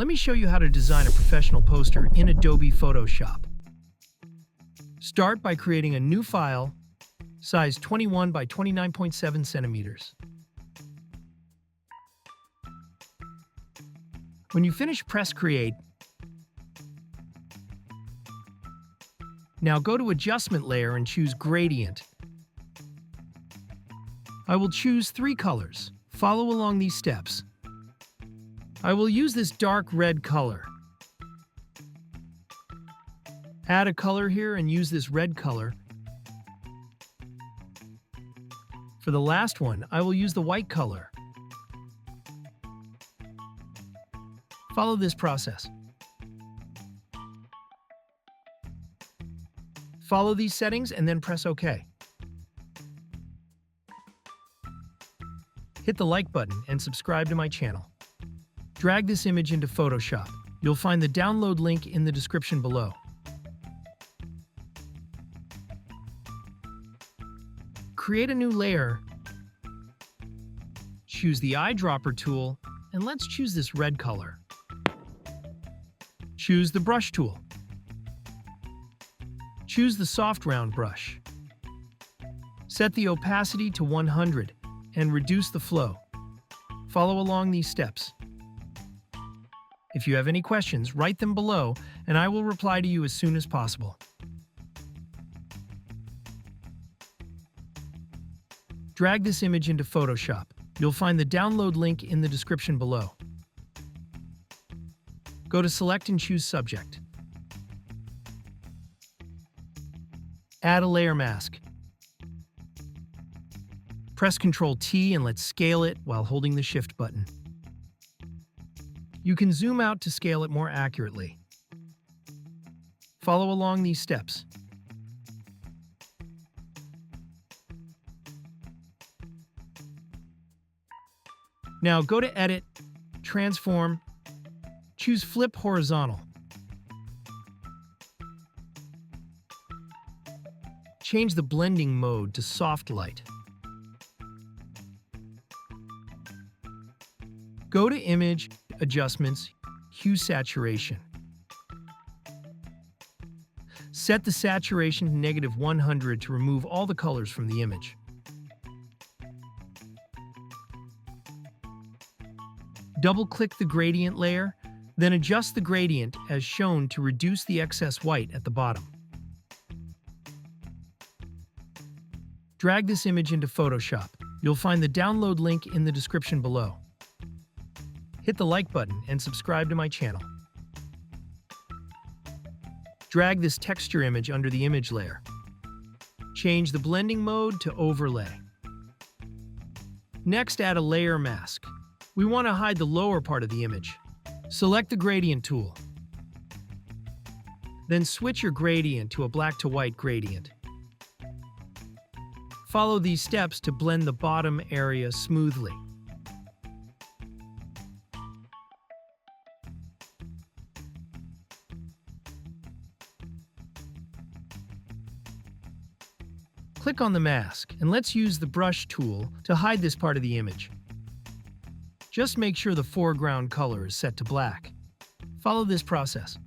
Let me show you how to design a professional poster in Adobe Photoshop. Start by creating a new file, size 21 by 29.7 centimeters. When you finish, press Create. Now go to Adjustment layer and choose Gradient. I will choose 3 colors. Follow along these steps. I will use this dark red color. Add a color here and use this red color. For the last one, I will use the white color. Follow this process. Follow these settings and then press OK. Hit the like button and subscribe to my channel. Drag this image into Photoshop. You'll find the download link in the description below. Create a new layer. Choose the eyedropper tool, and let's choose this red color. Choose the brush tool. Choose the soft round brush. Set the opacity to 100 and reduce the flow. Follow along these steps. If you have any questions, write them below and I will reply to you as soon as possible. Drag this image into Photoshop. You'll find the download link in the description below. Go to Select and choose Subject. Add a layer mask. Press Ctrl-T and let's scale it while holding the Shift button. You can zoom out to scale it more accurately. Follow along these steps. Now go to Edit, Transform, choose Flip Horizontal. Change the blending mode to Soft Light. Go to Image, Adjustments, Hue Saturation. Set the saturation to -100 to remove all the colors from the image. Double-click the gradient layer, then adjust the gradient as shown to reduce the excess white at the bottom. Drag this image into Photoshop. You'll find the download link in the description below. Hit the like button and subscribe to my channel. Drag this texture image under the image layer. Change the blending mode to Overlay. Next, add a layer mask. We want to hide the lower part of the image. Select the Gradient tool. Then switch your gradient to a black to white gradient. Follow these steps to blend the bottom area smoothly. Click on the mask, and let's use the brush tool to hide this part of the image. Just make sure the foreground color is set to black. Follow this process.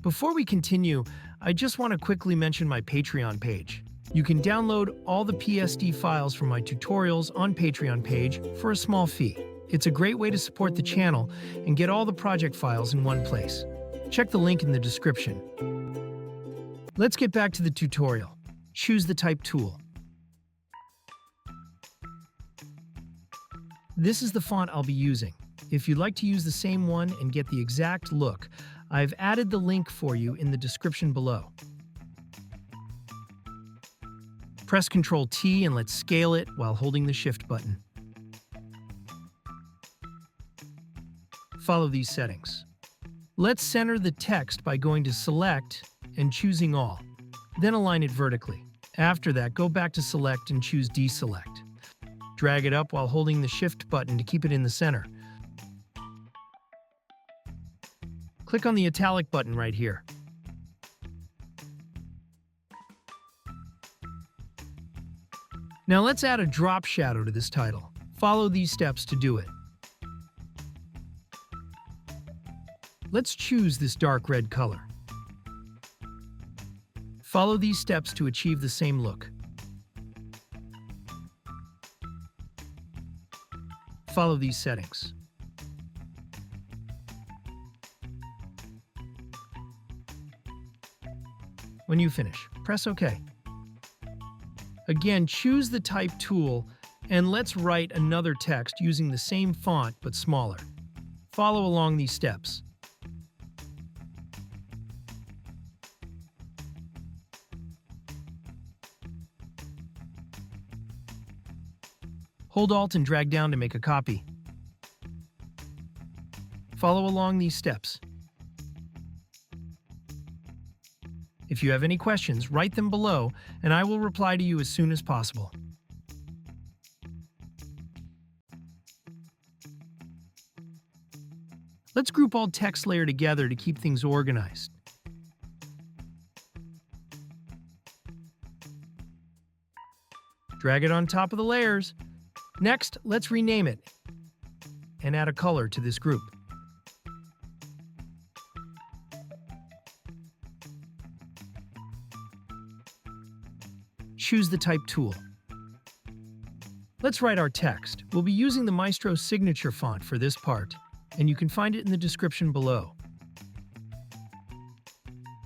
Before we continue, I just want to quickly mention my Patreon page. You can download all the PSD files from my tutorials on Patreon page for a small fee. It's a great way to support the channel and get all the project files in one place. Check the link in the description. Let's get back to the tutorial. Choose the Type tool. This is the font I'll be using. If you'd like to use the same one and get the exact look, I've added the link for you in the description below. Press Ctrl-T and let's scale it while holding the Shift button. Follow these settings. Let's center the text by going to Select and choosing All, then align it vertically. After that, go back to Select and choose Deselect. Drag it up while holding the Shift button to keep it in the center. Click on the Italic button right here. Now let's add a drop shadow to this title. Follow these steps to do it. Let's choose this dark red color. Follow these steps to achieve the same look. Follow these settings. When you finish, press OK. Again, choose the Type tool, and let's write another text using the same font but smaller. Follow along these steps. Hold Alt and drag down to make a copy. Follow along these steps. If you have any questions, write them below, and I will reply to you as soon as possible. Let's group all text layer together to keep things organized. Drag it on top of the layers. Next, let's rename it and add a color to this group. Choose the Type tool. Let's write our text. We'll be using the Maestro signature font for this part, and you can find it in the description below.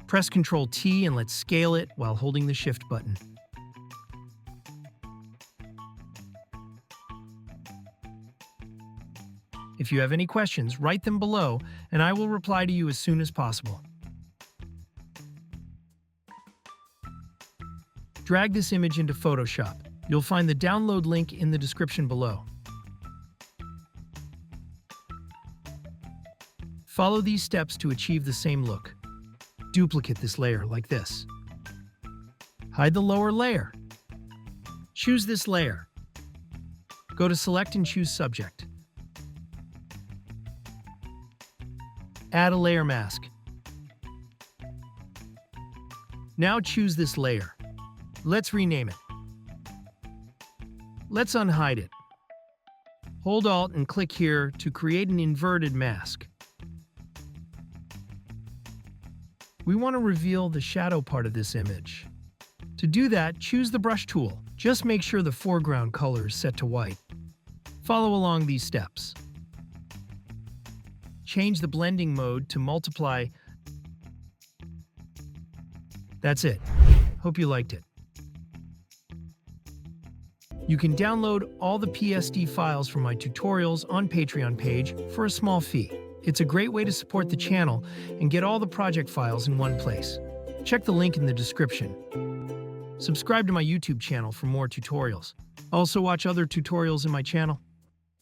Press Ctrl T and let's scale it while holding the Shift button. If you have any questions, write them below, and I will reply to you as soon as possible. Drag this image into Photoshop. You'll find the download link in the description below. Follow these steps to achieve the same look. Duplicate this layer like this. Hide the lower layer. Choose this layer. Go to Select and choose Subject. Add a layer mask. Now choose this layer. Let's rename it. Let's unhide it. Hold Alt and click here to create an inverted mask. We want to reveal the shadow part of this image. To do that, choose the Brush tool. Just make sure the foreground color is set to white. Follow along these steps. Change the blending mode to multiply. That's it. Hope you liked it. You can download all the PSD files from my tutorials on Patreon page for a small fee. It's a great way to support the channel and get all the project files in one place. Check the link in the description. Subscribe to my YouTube channel for more tutorials. Also watch other tutorials in my channel.